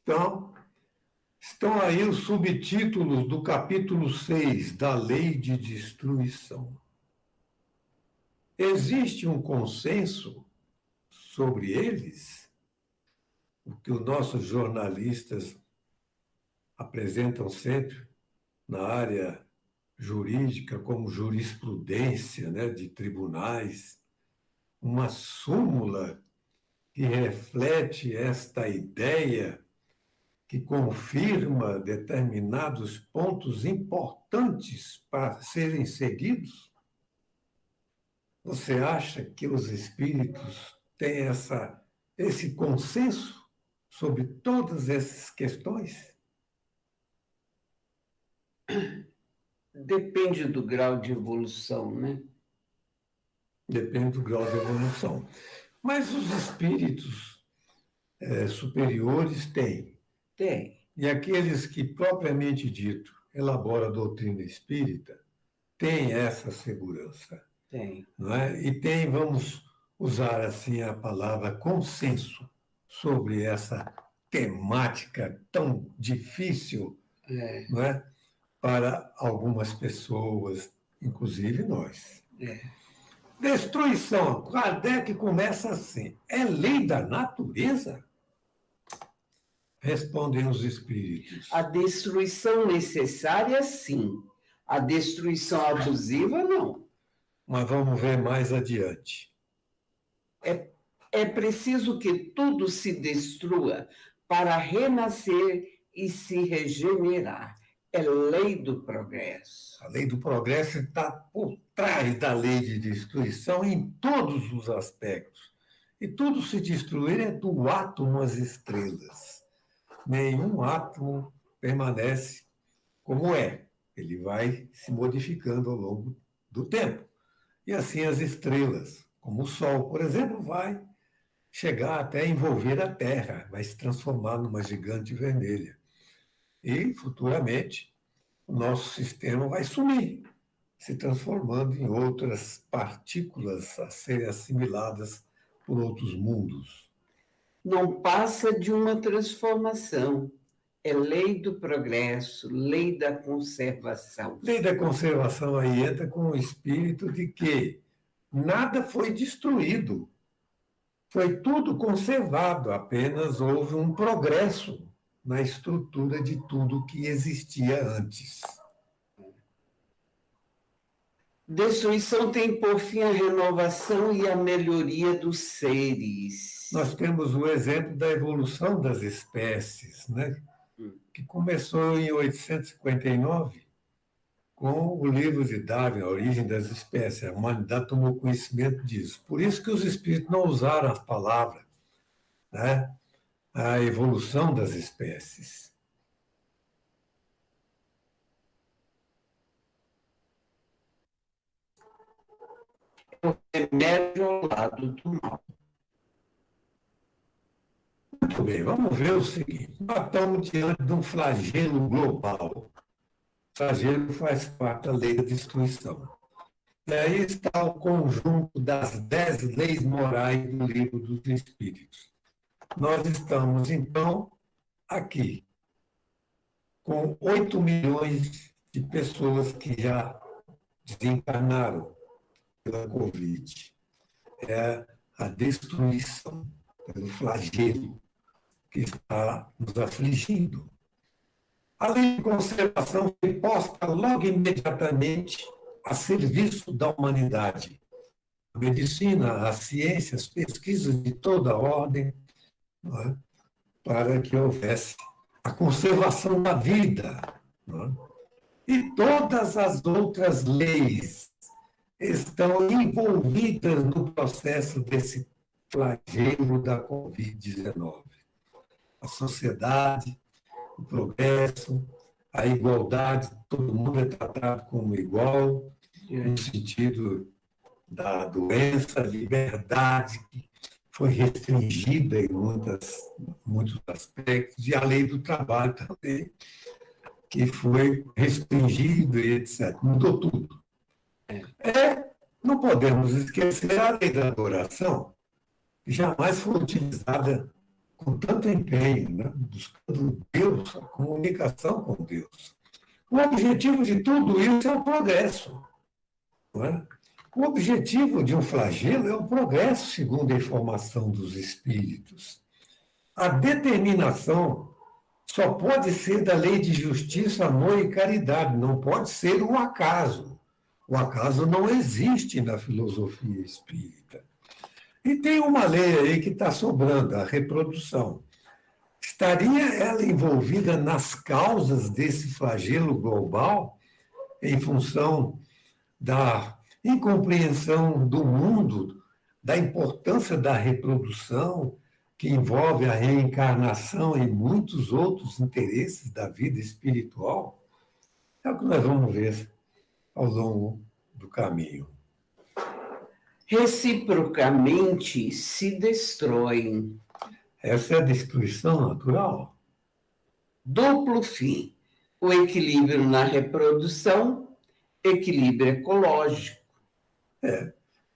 Então, estão aí os subtítulos do capítulo 6 da Lei de Destruição. Existe um consenso sobre eles? O que os nossos jornalistas apresentam sempre na área jurídica como jurisprudência, né, de tribunais, uma súmula que reflete esta ideia, que confirma determinados pontos importantes para serem seguidos? Você acha que os espíritos têm esse consenso sobre todas essas questões? Depende do grau de evolução, né? Depende do grau de evolução. Mas os espíritos superiores têm. Tem. E aqueles que, propriamente dito, elaboram a doutrina espírita, têm essa segurança. Tem. Não é? E tem, vamos usar assim a palavra consenso sobre essa temática tão difícil, não é? Para algumas pessoas, inclusive nós. Destruição. Kardec começa assim: é lei da natureza? Respondem os espíritos. A destruição necessária, sim. A destruição abusiva, não. Mas vamos ver mais adiante. É preciso que tudo se destrua para renascer e se regenerar. É lei do progresso. A lei do progresso está por trás da lei de destruição em todos os aspectos. E tudo se destruir é do átomo às estrelas. Nenhum átomo permanece como é. Ele vai se modificando ao longo do tempo. E assim as estrelas, como o Sol, por exemplo, vai chegar até envolver a Terra, vai se transformar numa gigante vermelha. E, futuramente, o nosso sistema vai sumir, se transformando em outras partículas a serem assimiladas por outros mundos. Não passa de uma transformação. É lei do progresso, lei da conservação. Lei da conservação aí entra com o espírito de que nada foi destruído, foi tudo conservado, apenas houve um progresso na estrutura de tudo que existia antes. Destruição tem por fim a renovação e a melhoria dos seres. Nós temos o exemplo da evolução das espécies, né? Que começou em 859, com o livro de Darwin, A Origem das Espécies. A humanidade tomou conhecimento disso. Por isso que os espíritos não usaram a palavra, né? A evolução das espécies. O remédio ao lado do mal. Muito bem, vamos ver o seguinte. Nós estamos diante de um flagelo global. O flagelo faz parte da lei da destruição. E aí está o conjunto das 10 leis morais do livro dos Espíritos. Nós estamos, então, aqui, com 8 milhões de pessoas que já desencarnaram pela Covid. É a destruição, pelo flagelo que está nos afligindo. A lei de conservação foi posta logo imediatamente a serviço da humanidade. A medicina, a ciência, as pesquisas de toda a ordem, não é? Para que houvesse a conservação da vida. Não é? E todas as outras leis estão envolvidas no processo desse flagelo da Covid-19. A sociedade, o progresso, a igualdade, todo mundo é tratado como igual, no sentido da doença, a liberdade, que foi restringida em muitos aspectos, e a lei do trabalho também, que foi restringida e etc. Mudou tudo. Não podemos esquecer a lei da adoração, que jamais foi utilizada com tanto empenho, né? Buscando Deus, a comunicação com Deus. O objetivo de tudo isso é o progresso. Não é? O objetivo de um flagelo é o progresso, segundo a informação dos espíritos. A determinação só pode ser da lei de justiça, amor e caridade, não pode ser o acaso. O acaso não existe na filosofia espírita. E tem uma lei aí que está sobrando, a reprodução. Estaria ela envolvida nas causas desse flagelo global, em função da incompreensão do mundo, da importância da reprodução, que envolve a reencarnação e muitos outros interesses da vida espiritual? É o que nós vamos ver ao longo do caminho. Reciprocamente se destroem. Essa é a destruição natural. Duplo fim: o equilíbrio na reprodução, equilíbrio ecológico.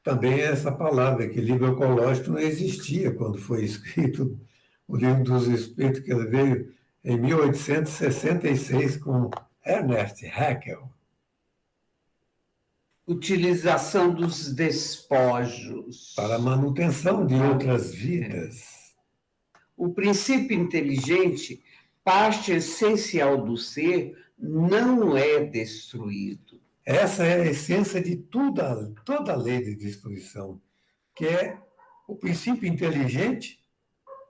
Também essa palavra, equilíbrio ecológico, não existia quando foi escrito o Livro dos Espíritos, que ele veio em 1866 com Ernest Haeckel. Utilização dos despojos. Para a manutenção de outras vidas. O princípio inteligente, parte essencial do ser, não é destruído. Essa é a essência de toda a lei de destruição, que é o princípio inteligente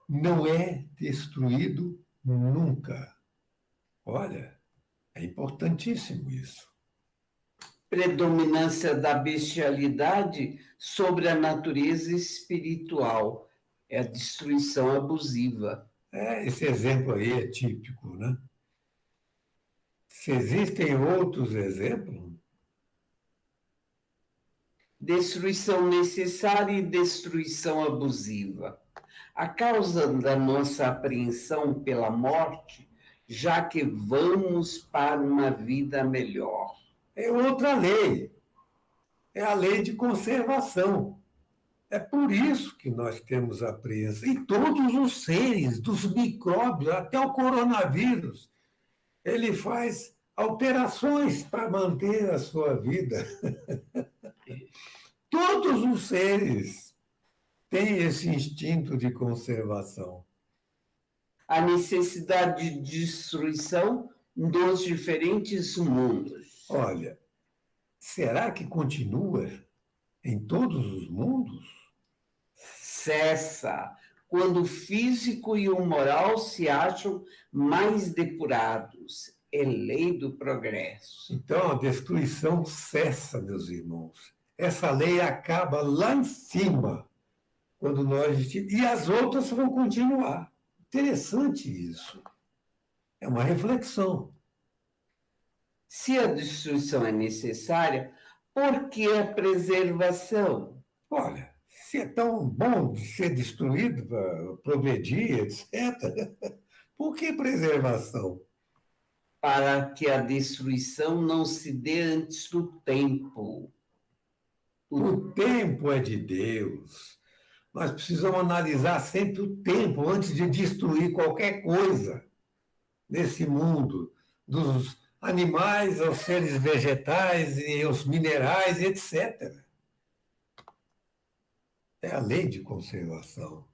não é destruído nunca. Olha, é importantíssimo isso. Predominância da bestialidade sobre a natureza espiritual. É a destruição abusiva. Esse exemplo aí é típico, né? Se existem outros exemplos, Destruição necessária e destruição abusiva. A causa da nossa apreensão pela morte, já que vamos para uma vida melhor. é outra lei. É a lei de conservação. É por isso que nós temos apreensão. E todos os seres, dos micróbios até o coronavírus, ele faz alterações para manter a sua vida. Todos os seres têm esse instinto de conservação. A necessidade de destruição dos diferentes mundos. Olha, será que continua em todos os mundos? Cessa quando o físico e o moral se acham mais depurados. É lei do progresso. Então a destruição cessa, meus irmãos. Essa lei acaba lá em cima, quando nós. E as outras vão continuar. Interessante isso. É uma reflexão. Se a destruição é necessária, por que a preservação? Olha, se é tão bom de ser destruído para progredir, etc., por que preservação? Para que a destruição não se dê antes do tempo. O tempo é de Deus. Nós precisamos analisar sempre o tempo antes de destruir qualquer coisa nesse mundo, dos animais aos seres vegetais e aos minerais, etc. É a lei de conservação.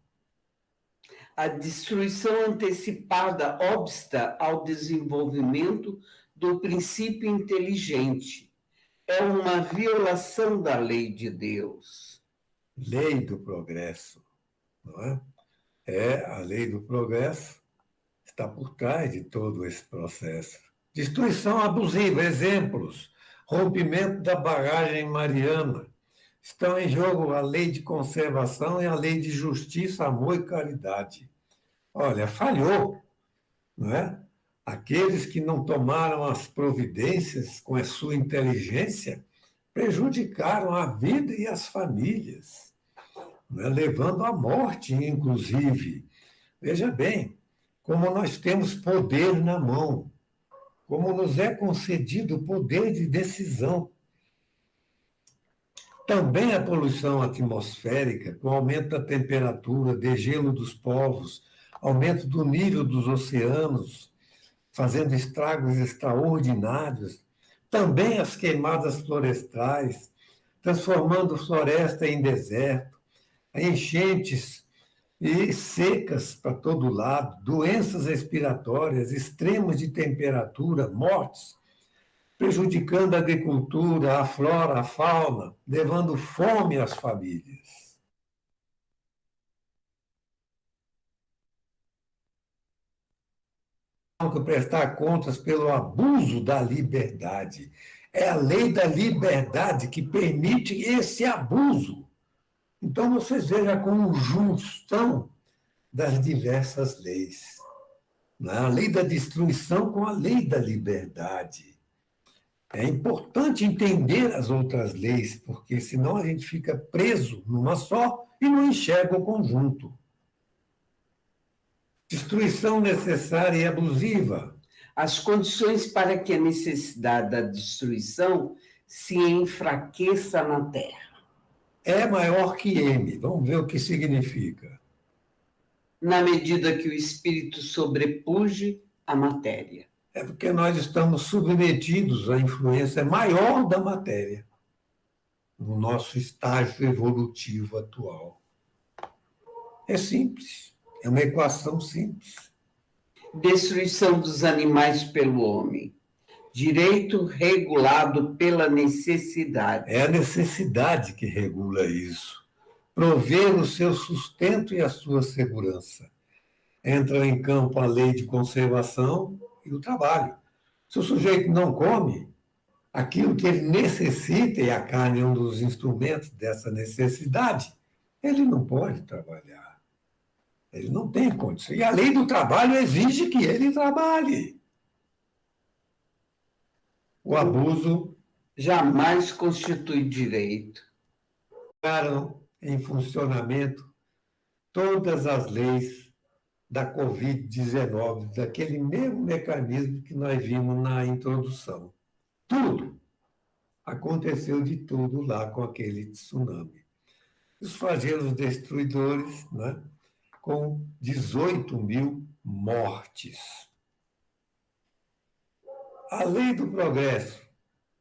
A destruição antecipada obsta ao desenvolvimento do princípio inteligente. É uma violação da lei de Deus. Lei do progresso, não é? A lei do progresso está por trás de todo esse processo. Destruição abusiva, exemplos. Rompimento da barragem mariana. Estão em jogo a lei de conservação e a lei de justiça, amor e caridade. Olha, falhou, não é? Aqueles que não tomaram as providências com a sua inteligência prejudicaram a vida e as famílias, não é? Levando à morte, inclusive. Veja bem, como nós temos poder na mão, como nos é concedido o poder de decisão. Também a poluição atmosférica, com o aumento da temperatura, degelo dos povos, aumento do nível dos oceanos, fazendo estragos extraordinários, também as queimadas florestais, transformando floresta em deserto, enchentes e secas para todo lado, doenças respiratórias, extremos de temperatura, mortes, prejudicando a agricultura, a flora, a fauna, levando fome às famílias. Que prestar contas pelo abuso da liberdade. É a lei da liberdade que permite esse abuso. Então, vocês vejam a conjunção das diversas leis. A lei da destruição com a lei da liberdade. É importante entender as outras leis, porque senão a gente fica preso numa só e não enxerga o conjunto. Destruição necessária e abusiva. As condições para que a necessidade da destruição se enfraqueça na Terra. É maior que M. Vamos ver o que significa. Na medida que o espírito sobrepuje a matéria. É porque nós estamos submetidos à influência maior da matéria no nosso estágio evolutivo atual. É simples. É uma equação simples. Destruição dos animais pelo homem. Direito regulado pela necessidade. É a necessidade que regula isso. Prover o seu sustento e a sua segurança. Entra em campo a lei de conservação e o trabalho. Se o sujeito não come, aquilo que ele necessita, e a carne é um dos instrumentos dessa necessidade, ele não pode trabalhar. Ele não tem condição. E a lei do trabalho exige que ele trabalhe. O abuso jamais constitui direito. Ficaram em funcionamento todas as leis da Covid-19, daquele mesmo mecanismo que nós vimos na introdução. Tudo. Aconteceu de tudo lá com aquele tsunami. Os flagelos destruidores, né, com 18 mil mortes. A lei do progresso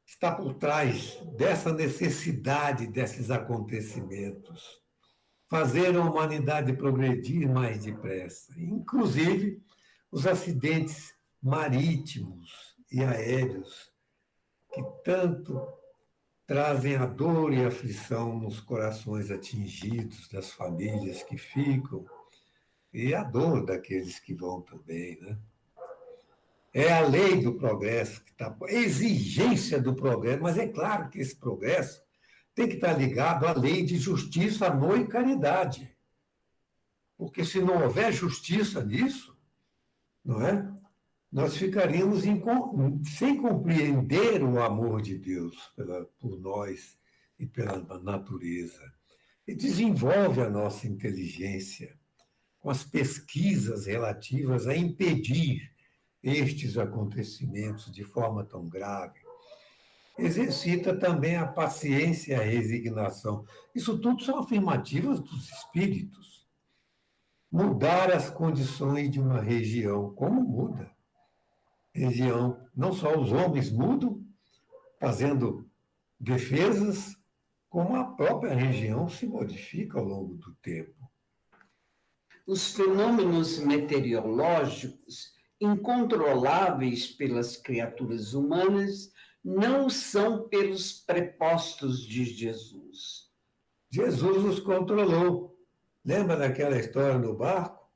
está por trás dessa necessidade desses acontecimentos. Fazer a humanidade progredir mais depressa. Inclusive, os acidentes marítimos e aéreos, que tanto trazem a dor e a aflição nos corações atingidos das famílias que ficam, e a dor daqueles que vão também, né? É a lei do progresso, que está, a exigência do progresso, mas é claro que esse progresso tem que estar ligado à lei de justiça, amor e caridade. Porque se não houver justiça nisso, não é? Nós ficaríamos sem compreender o amor de Deus por nós e pela natureza. E desenvolve a nossa inteligência com as pesquisas relativas a impedir estes acontecimentos de forma tão grave. Exercita também a paciência e a resignação. Isso tudo são afirmativas dos espíritos. Mudar as condições de uma região. Como muda? Região, não só os homens mudam, fazendo defesas, como a própria região se modifica ao longo do tempo. Os fenômenos meteorológicos, incontroláveis pelas criaturas humanas, não são pelos prepostos de Jesus. Jesus os controlou. Lembra daquela história no barco?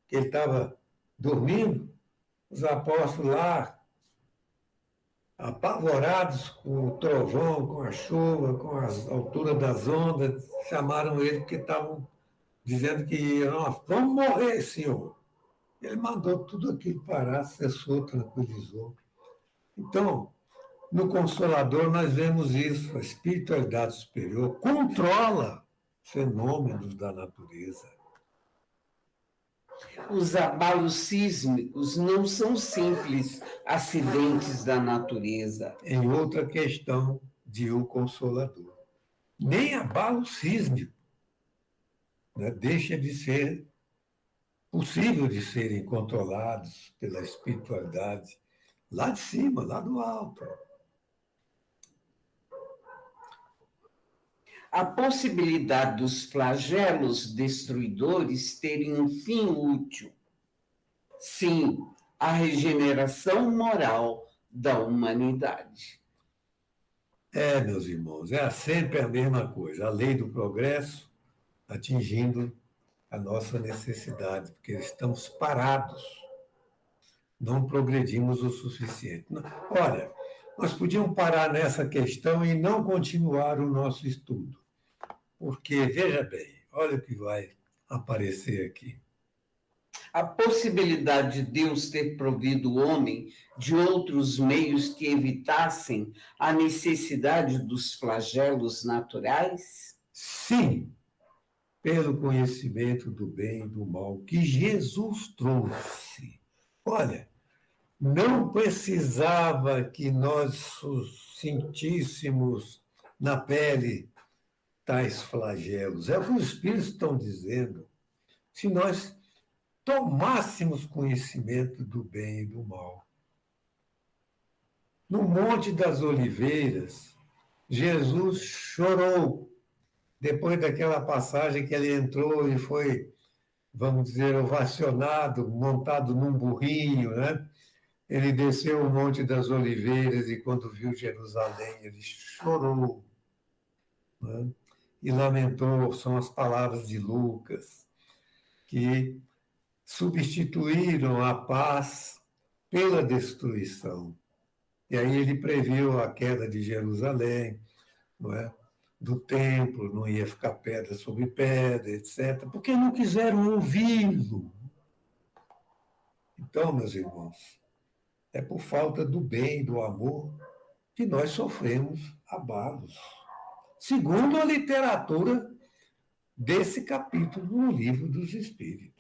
Que ele estava dormindo? Os apóstolos lá, apavorados com o trovão, com a chuva, com as alturas das ondas, chamaram ele porque estavam dizendo que nós vamos morrer, Senhor. Ele mandou tudo aquilo parar, cessou, tranquilizou. Então, no Consolador nós vemos isso, a espiritualidade superior controla fenômenos da natureza. Os abalos sísmicos não são simples acidentes da natureza. Em outra questão de O Consolador. Nem abalo sísmico, né, deixa de ser possível de serem controlados pela espiritualidade lá de cima, lá do alto. A possibilidade dos flagelos destruidores terem um fim útil. Sim, a regeneração moral da humanidade. Meus irmãos, sempre a mesma coisa. A lei do progresso atingindo a nossa necessidade, porque estamos parados, não progredimos o suficiente. Olha, nós podíamos parar nessa questão e não continuar o nosso estudo, porque, veja bem, olha o que vai aparecer aqui. A possibilidade de Deus ter provido o homem de outros meios que evitassem a necessidade dos flagelos naturais? Sim, pelo conhecimento do bem e do mal que Jesus trouxe. Olha, não precisava que nós sentíssemos na pele tais flagelos. É o que os Espíritos estão dizendo. Se nós tomássemos conhecimento do bem e do mal. No Monte das Oliveiras, Jesus chorou depois daquela passagem que ele entrou e foi, vamos dizer, ovacionado, montado num burrinho, né? Ele desceu o Monte das Oliveiras e, quando viu Jerusalém, ele chorou, né? E lamentou. São as palavras de Lucas, que substituíram a paz pela destruição. E aí ele previu a queda de Jerusalém, não é? Do templo, não ia ficar pedra sobre pedra, etc., porque não quiseram ouvi-lo. Então, meus irmãos, é por falta do bem e do amor que nós sofremos abalos. Segundo a literatura desse capítulo no Livro dos Espíritos.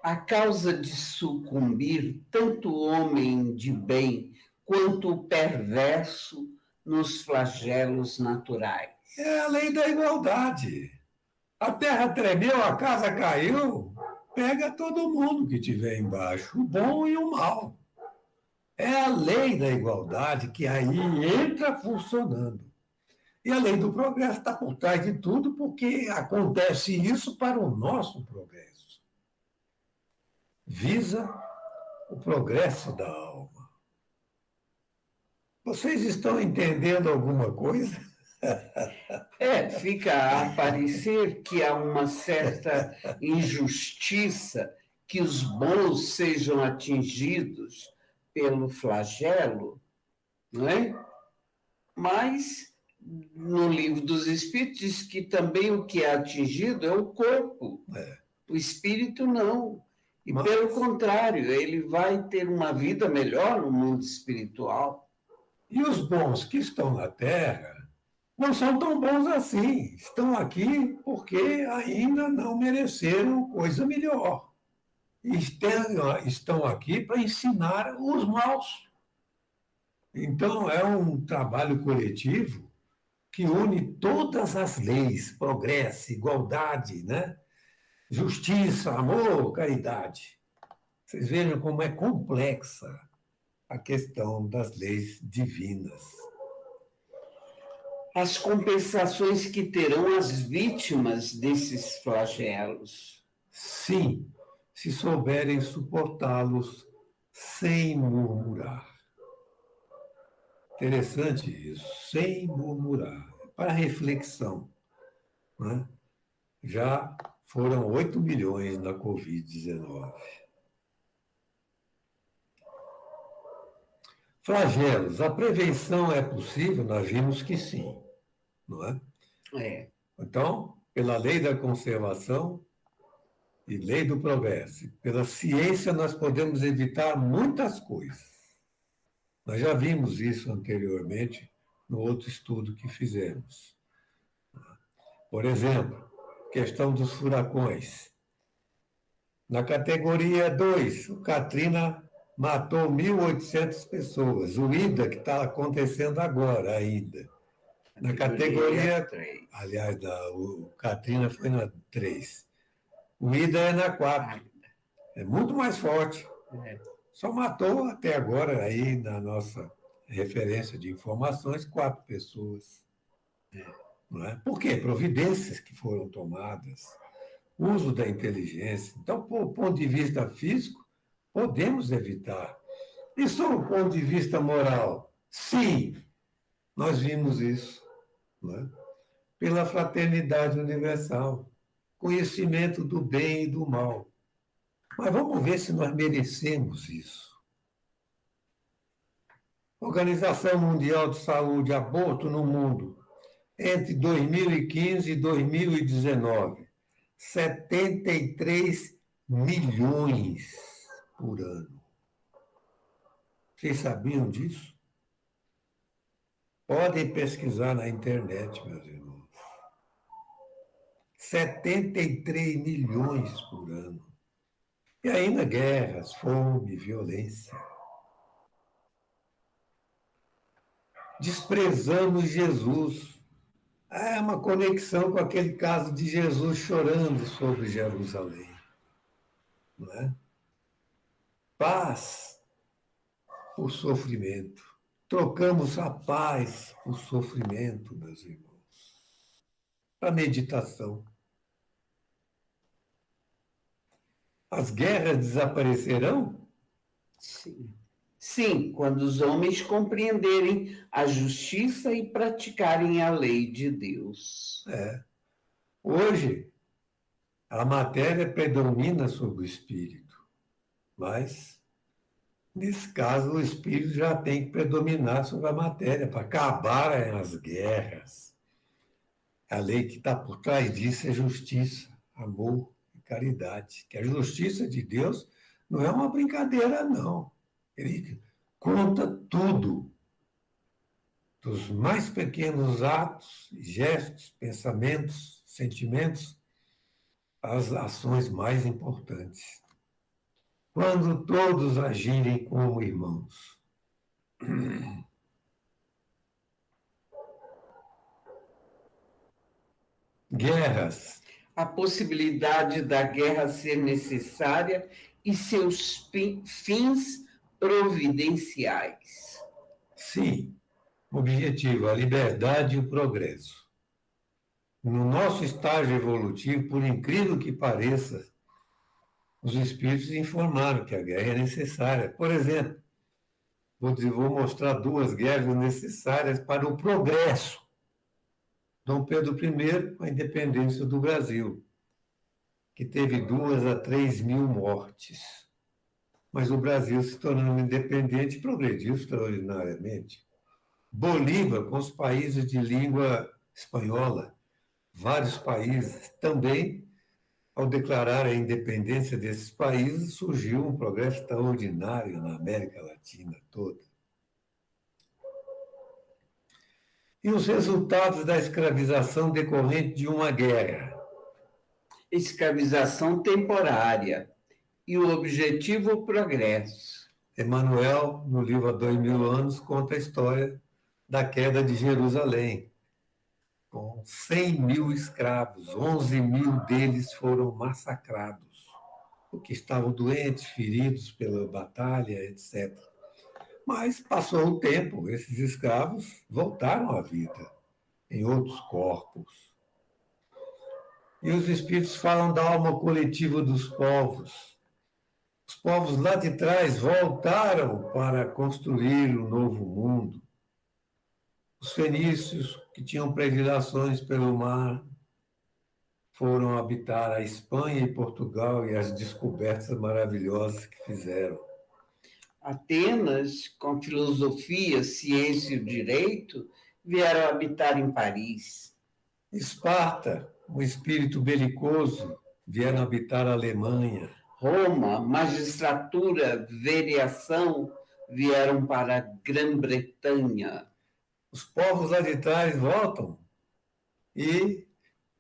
A causa de sucumbir tanto o homem de bem quanto o perverso nos flagelos naturais. É a lei da igualdade. A terra tremeu, a casa caiu, pega todo mundo que estiver embaixo, o bom e o mal. É a lei da igualdade que aí entra funcionando. E a lei do progresso está por trás de tudo, porque acontece isso para o nosso progresso. Visa o progresso da alma. Vocês estão entendendo alguma coisa? Fica a parecer que há uma certa injustiça que os bons sejam atingidos pelo flagelo, não é? Mas no Livro dos Espíritos diz que também o que é atingido é o corpo, o espírito não. E pelo contrário, ele vai ter uma vida melhor no mundo espiritual. E os bons que estão na Terra não são tão bons assim. Estão aqui porque ainda não mereceram coisa melhor. E estão aqui para ensinar os maus. Então, é um trabalho coletivo que une todas as leis, progresso, igualdade, né? Justiça, amor, caridade. Vocês vejam como é complexa a questão das leis divinas. As compensações que terão as vítimas desses flagelos. Sim, se souberem suportá-los sem murmurar. Interessante isso, sem murmurar. Para reflexão, né? Já foram 8 milhões na Covid-19. Flagelos, a prevenção é possível? Nós vimos que sim, não é? Então, pela lei da conservação e lei do progresso, pela ciência, nós podemos evitar muitas coisas. Nós já vimos isso anteriormente no outro estudo que fizemos. Por exemplo, questão dos furacões. Na categoria 2, o Katrina matou 1.800 pessoas. O Ida, que está acontecendo agora ainda. Na categoria 3. Aliás, o Katrina foi na 3. O IDA é na 4. É muito mais forte. É. Só matou até agora, aí na nossa referência de informações, 4 pessoas. Não é? Por quê? Providências que foram tomadas, uso da inteligência. Então, do ponto de vista físico, podemos evitar. E sob o ponto de vista moral, sim, nós vimos isso. Não é? Pela fraternidade universal, conhecimento do bem e do mal. Mas vamos ver se nós merecemos isso. Organização Mundial de Saúde, aborto no mundo, entre 2015 e 2019, 73 milhões por ano. Vocês sabiam disso? Podem pesquisar na internet, meus irmãos. 73 milhões por ano. E ainda guerras, fome, violência. Desprezamos Jesus. É uma conexão com aquele caso de Jesus chorando sobre Jerusalém. Não é? Paz por sofrimento. Trocamos a paz por sofrimento, meus irmãos. Para meditação. As guerras desaparecerão? Sim. Sim, quando os homens compreenderem a justiça e praticarem a lei de Deus. Hoje, a matéria predomina sobre o espírito, mas, nesse caso, o espírito já tem que predominar sobre a matéria para acabar as guerras. A lei que está por trás disso é justiça, amor e caridade. Que a justiça de Deus não é uma brincadeira, não. Ele conta tudo, dos mais pequenos atos, gestos, pensamentos, sentimentos, às ações mais importantes. Quando todos agirem como irmãos. Guerras. A possibilidade da guerra ser necessária e seus fins providenciais. Sim, objetivo, a liberdade e o progresso. No nosso estágio evolutivo, por incrível que pareça, os espíritos informaram que a guerra é necessária. Por exemplo, vou mostrar 2 guerras necessárias para o progresso. Dom Pedro I, com a independência do Brasil, que teve 2 a 3 mil mortes. Mas o Brasil, se tornando independente, progrediu extraordinariamente. Bolívar, com os países de língua espanhola, vários países também, ao declarar a independência desses países, surgiu um progresso extraordinário na América Latina toda. E os resultados da escravização decorrente de uma guerra? Escravização temporária e o objetivo o progresso. Emmanuel, no livro Há 2000 anos, conta a história da queda de Jerusalém, com 100 mil escravos, 11 mil deles foram massacrados, porque estavam doentes, feridos pela batalha, etc. Mas passou o tempo, esses escravos voltaram à vida, em outros corpos. E os espíritos falam da alma coletiva dos povos. Os povos lá de trás voltaram para construir um novo mundo. Os fenícios, que tinham predileções pelo mar, foram habitar a Espanha e Portugal e as descobertas maravilhosas que fizeram. Atenas, com filosofia, ciência e o direito, vieram habitar em Paris. Esparta, um espírito belicoso, vieram habitar a Alemanha. Roma, magistratura, vereação, vieram para a Grã-Bretanha. Os povos lá de trás voltam e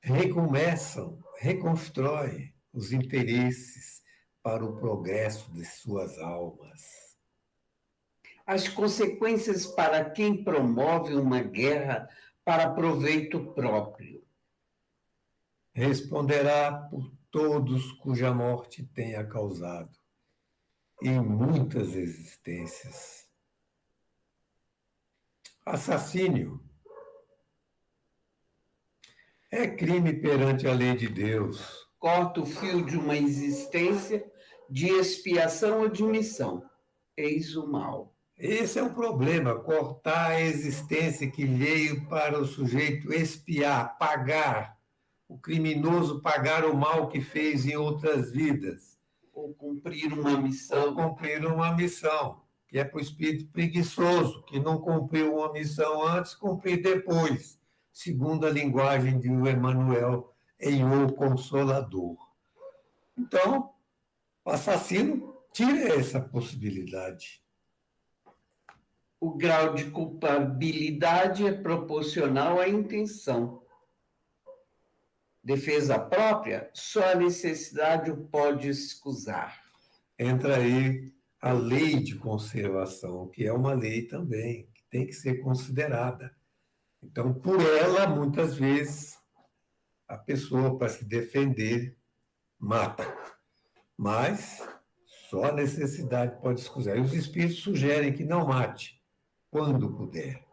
recomeçam, reconstroem os interesses para o progresso de suas almas. As consequências para quem promove uma guerra para proveito próprio. Responderá por todos cuja morte tenha causado, em muitas existências. Assassínio é crime perante a lei de Deus. Corta o fio de uma existência de expiação ou de missão. Eis o mal. Esse é o problema, cortar a existência que veio para o sujeito expiar, pagar, o criminoso pagar o mal que fez em outras vidas. Ou cumprir uma missão. Ou cumprir uma missão, que é para o espírito preguiçoso, que não cumpriu uma missão antes, cumprir depois, segundo a linguagem de Emmanuel em O Consolador. Então, o assassino tira essa possibilidade. O grau de culpabilidade é proporcional à intenção. Defesa própria, só a necessidade o pode escusar. Entra aí a lei de conservação, que é uma lei também, que tem que ser considerada. Então, por ela, muitas vezes, a pessoa, para se defender, mata. Mas só a necessidade pode escusar. E os espíritos sugerem que não mate, quando puder.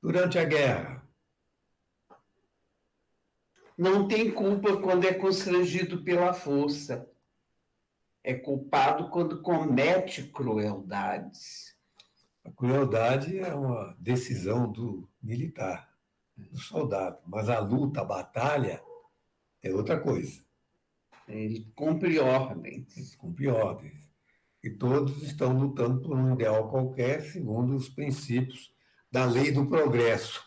Durante a guerra, Não tem culpa quando é constrangido pela força. É culpado quando comete crueldades. a crueldade é uma decisão do militar, do soldado. Mas a luta, a batalha, é outra coisa. Ele cumpre ordens. Ele cumpre ordens. E todos estão lutando por um ideal qualquer, segundo os princípios da lei do progresso.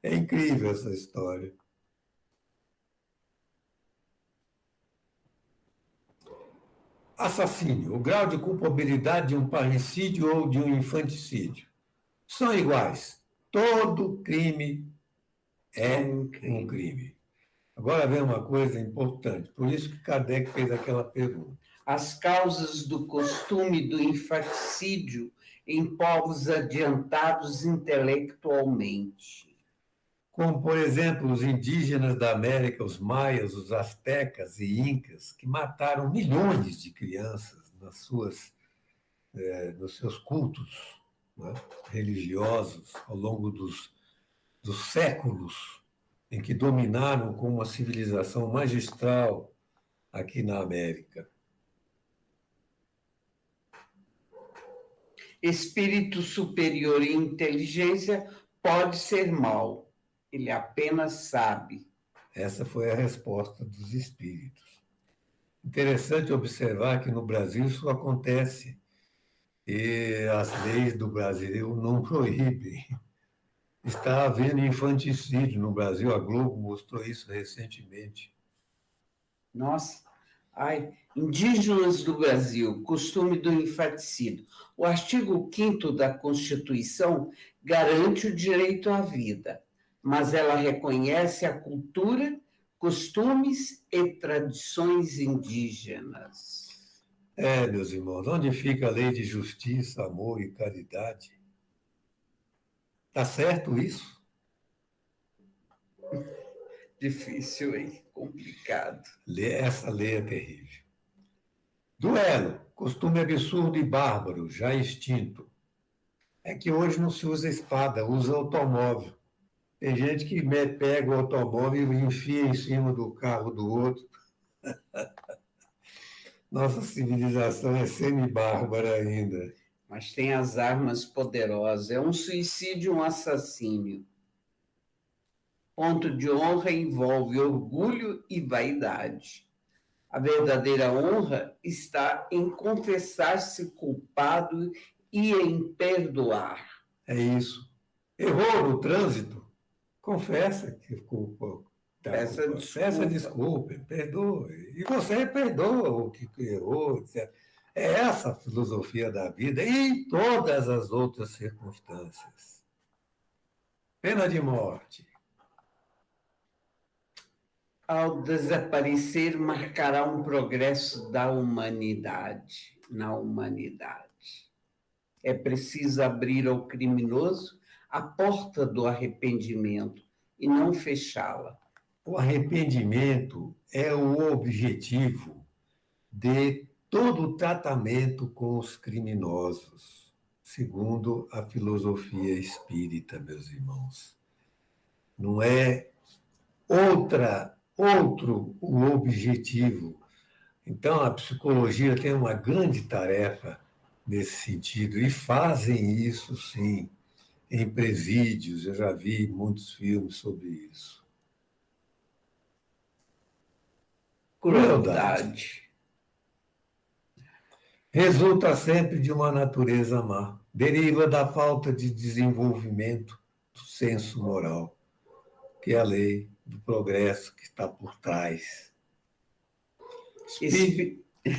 É incrível essa história. Assassínio, o grau de culpabilidade de um parricídio ou de um infanticídio são iguais. Todo crime é um crime. Agora vem uma coisa importante, por isso que Kardec fez aquela pergunta. As causas do costume do infanticídio em povos adiantados intelectualmente. Como, por exemplo, os indígenas da América, os maias, os astecas e incas, que mataram milhões de crianças nos seus cultos, né, religiosos ao longo dos séculos em que dominaram com uma civilização magistral aqui na América. Espírito superior em inteligência pode ser mau. Ele apenas sabe. Essa foi a resposta dos espíritos. Interessante observar que no Brasil isso acontece e as leis do Brasil não proíbem. Está havendo infanticídio no Brasil, a Globo mostrou isso recentemente. Nossa, ai, indígenas do Brasil, costume do infanticídio. O artigo 5º da Constituição garante o direito à vida, mas ela reconhece a cultura, costumes e tradições indígenas. Meus irmãos, onde fica a lei de justiça, amor e caridade? Está certo isso? Difícil, hein? Complicado. Essa lei é terrível. Duelo, costume absurdo e bárbaro, já extinto. É que hoje não se usa espada, usa automóvel. Tem gente que pega o automóvel e enfia em cima do carro do outro. Nossa civilização é semi-bárbara ainda. Mas tem as armas poderosas. É um suicídio, um assassínio. Ponto de honra envolve orgulho e vaidade. A verdadeira honra está em confessar-se culpado e em perdoar. É isso. Errou no trânsito? Confessa que culpa. Peça desculpa. Peça desculpa, perdoe. E você perdoa o que errou, etc. É essa a filosofia da vida e em todas as outras circunstâncias. Pena de morte. Ao desaparecer, marcará um progresso da humanidade, na humanidade. É preciso abrir ao criminoso a porta do arrependimento e não fechá-la. o arrependimento é o objetivo de todo o tratamento com os criminosos, segundo a filosofia espírita, meus irmãos. Não é outro o objetivo. Então, a psicologia tem uma grande tarefa nesse sentido, e fazem isso, sim, em presídios. Eu já vi muitos filmes sobre isso. Crueldade resulta sempre de uma natureza má, deriva da falta de desenvolvimento do senso moral, que é a lei do progresso que está por trás.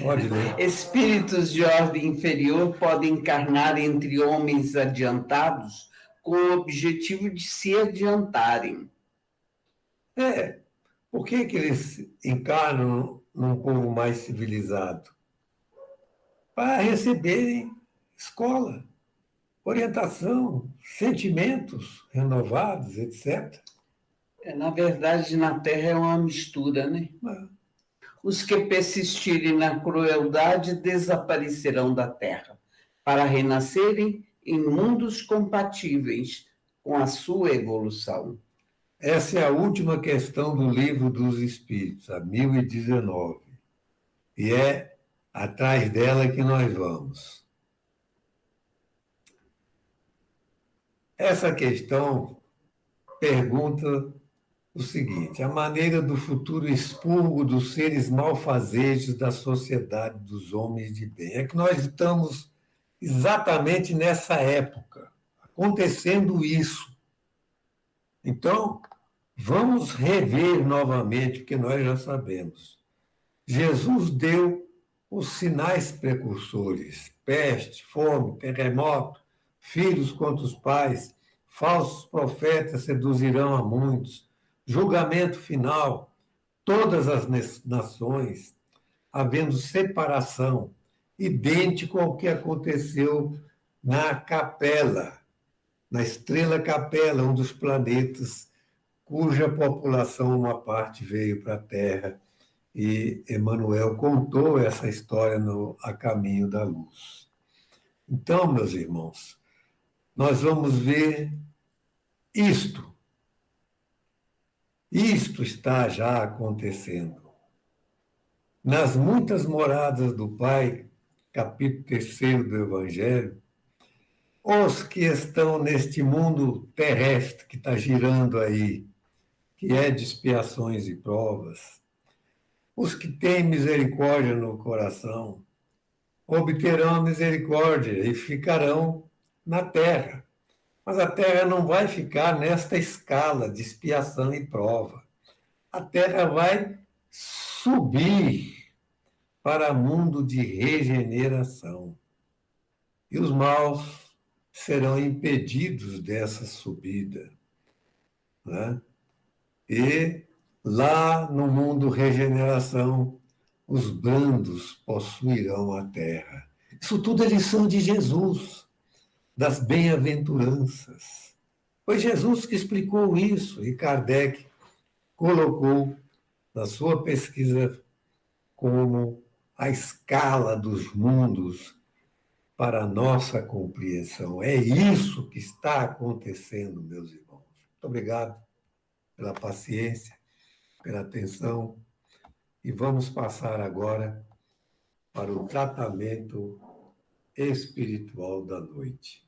Pode ler. Espíritos de ordem inferior podem encarnar entre homens adiantados com o objetivo de se adiantarem. Por que eles encarnam num povo mais civilizado? Para receberem escola, orientação, sentimentos renovados, etc. Na verdade, na Terra é uma mistura, né? Os que persistirem na crueldade desaparecerão da Terra, para renascerem em mundos compatíveis com a sua evolução. Essa é a última questão do Livro dos Espíritos, a 1019. E é atrás dela que nós vamos. Essa questão pergunta o seguinte: a maneira do futuro expurgo dos seres malfazejos da sociedade dos homens de bem. É que nós estamos exatamente nessa época, acontecendo isso. Então, vamos rever novamente o que nós já sabemos. Jesus deu os sinais precursores: peste, fome, terremoto, filhos contra os pais, falsos profetas seduzirão a muitos, julgamento final, todas as nações, havendo separação, idêntico ao que aconteceu na Capela, na estrela Capela, um dos planetas cuja população, uma parte, veio para a Terra. E Emmanuel contou essa história no A Caminho da Luz. Então, meus irmãos, nós vamos ver isto. Isto está já acontecendo. Nas muitas moradas do Pai, capítulo 3º do Evangelho, os que estão neste mundo terrestre que está girando aí, que é de expiações e provas, os que têm misericórdia no coração obterão a misericórdia e ficarão na terra. Mas a terra não vai ficar nesta escala de expiação e prova. A terra vai subir para mundo de regeneração. E os maus serão impedidos dessa subida. Né? E lá no mundo regeneração, os brandos possuirão a terra. Isso tudo é lição de Jesus, das bem-aventuranças. Foi Jesus que explicou isso, e Kardec colocou na sua pesquisa como a escala dos mundos para a nossa compreensão. É isso que está acontecendo, meus irmãos. Muito obrigado pela paciência, pela atenção, e vamos passar agora para o tratamento espiritual da noite.